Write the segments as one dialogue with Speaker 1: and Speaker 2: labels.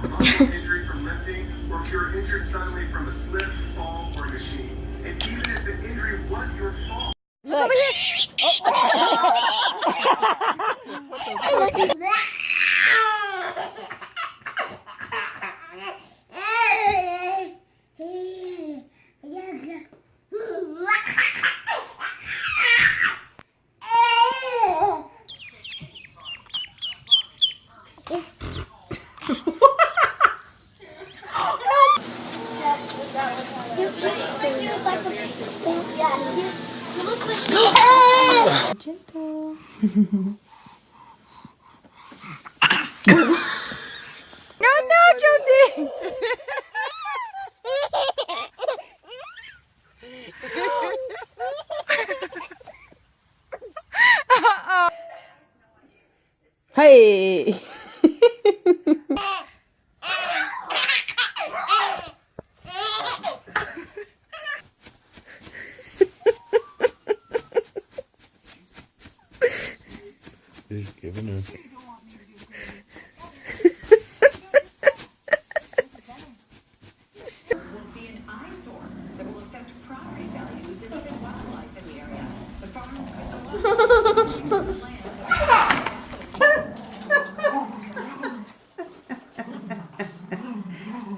Speaker 1: or muscle injury from lifting, or if you're injured suddenly from a slip, fall, or machine. And even if the injury was your fault.
Speaker 2: Look. Gentle. No, no, Josie. Hey.
Speaker 3: He's giving her.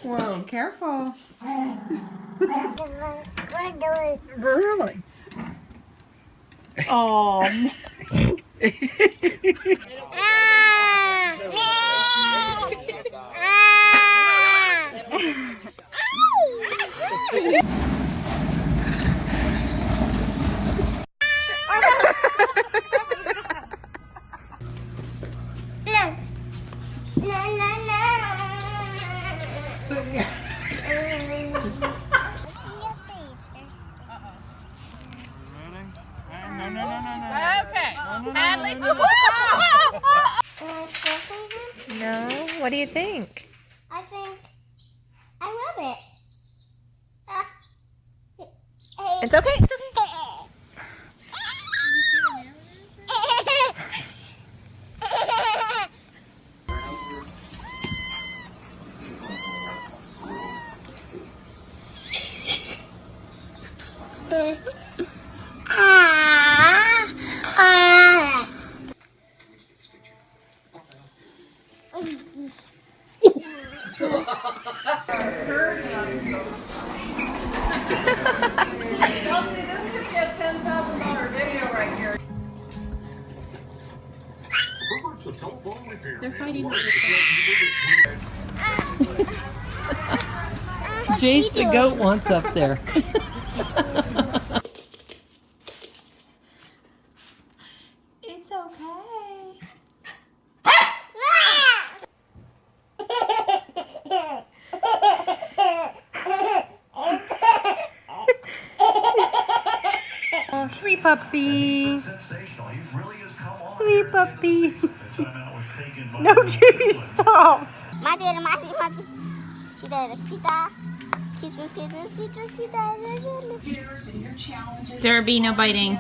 Speaker 4: Whoa, careful.
Speaker 3: Really?
Speaker 4: Oh.
Speaker 2: No, what do you think?
Speaker 5: I think I love it.
Speaker 2: It's okay. It's okay.
Speaker 4: They're fighting. Jace the goat wants up there. It's okay.
Speaker 2: Oh, sweet puppy. Sweet puppy. No, Jimmy, stop.
Speaker 5: Mati. Sita.
Speaker 2: Derby, no biting.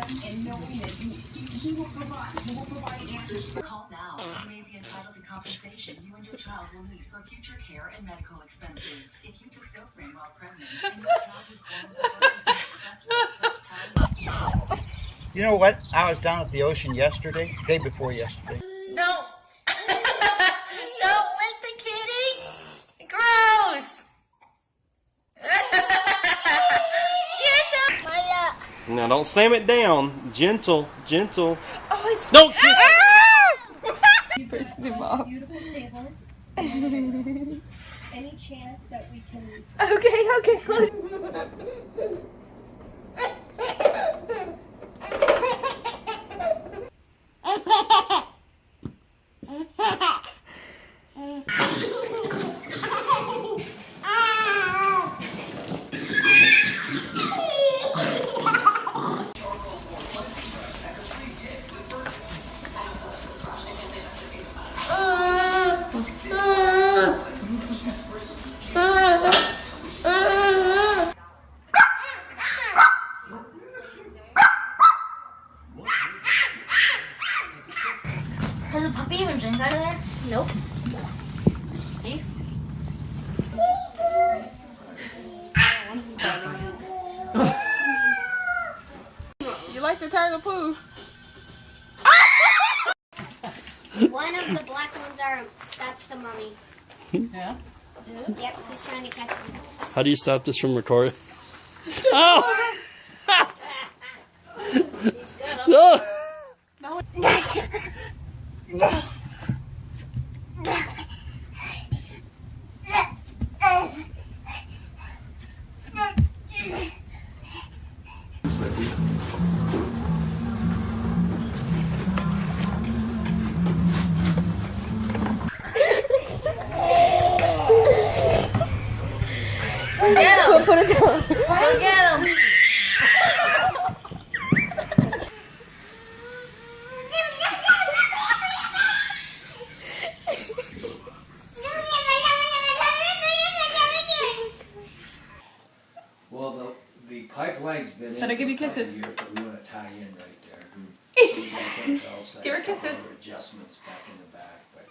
Speaker 6: Call now. You may be entitled to compensation you and your child will need for future care and medical expenses. If you took Zofran while pregnant and your child was born.
Speaker 7: You know what? I was down at the ocean yesterday, day before yesterday.
Speaker 6: No! Don't lick the kitty! Gross!
Speaker 3: Now don't slam it down. Gentle, gentle.
Speaker 2: Oh, it's...
Speaker 3: Don't kiss it.
Speaker 2: You first do, Mom.
Speaker 5: Any chance that we can...
Speaker 2: Okay, close.
Speaker 4: the poo.
Speaker 5: One of the black ones that's the mummy.
Speaker 4: Yeah.
Speaker 5: Yep, he's trying to catch me.
Speaker 3: How do you stop this from recording? Oh! No!
Speaker 2: Put it down. Go get him.
Speaker 8: Well, the pipeline's been in.
Speaker 4: Can I give you
Speaker 8: for a couple
Speaker 4: kisses?
Speaker 8: years, but we want to tie in right there.
Speaker 4: Give her kisses.
Speaker 8: Adjustments back in the back, but.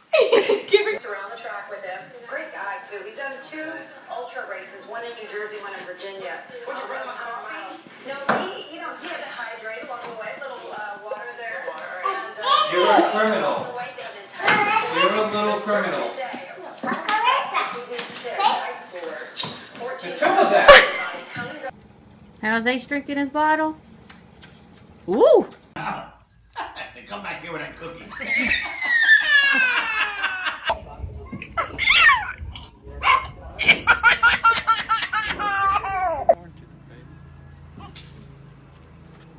Speaker 4: Give her.
Speaker 6: Around the track with him. Great guy too. He's done 2 ultra races, one in New Jersey, one in Virginia. Would you bring him a coffee? No, he had to hydrate along the way. A little water there. And,
Speaker 8: You're a criminal.
Speaker 6: on the way down in time.
Speaker 8: You're a little criminal. The two of them.
Speaker 2: How's Ace drinking his bottle? Ooh!
Speaker 7: They come back here with a cookie.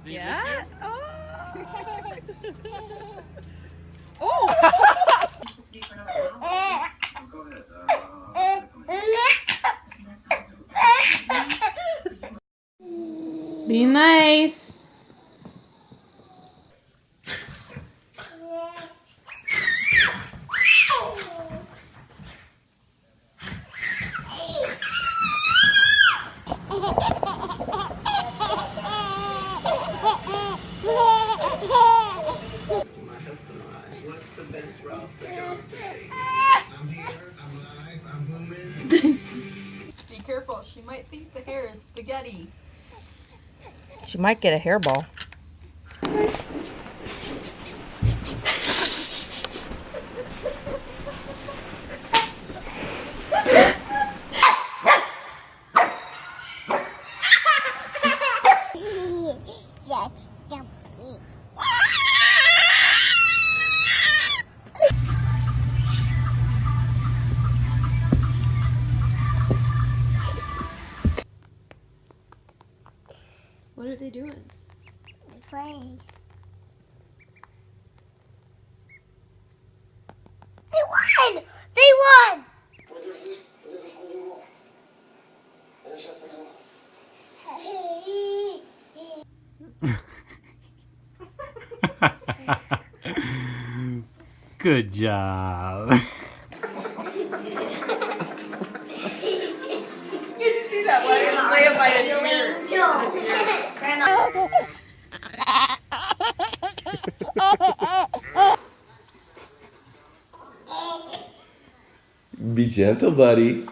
Speaker 2: Yeah? Oh! Be nice.
Speaker 1: What's the best route for John to take? I'm here, I'm alive, I'm moving.
Speaker 9: Be careful, she might think the hair is spaghetti.
Speaker 4: She might get a hairball.
Speaker 2: What are they doing?
Speaker 5: He's playing. They won! They won!
Speaker 3: Good job.
Speaker 9: Did you see that one? It was laying by a
Speaker 10: Be gentle, buddy.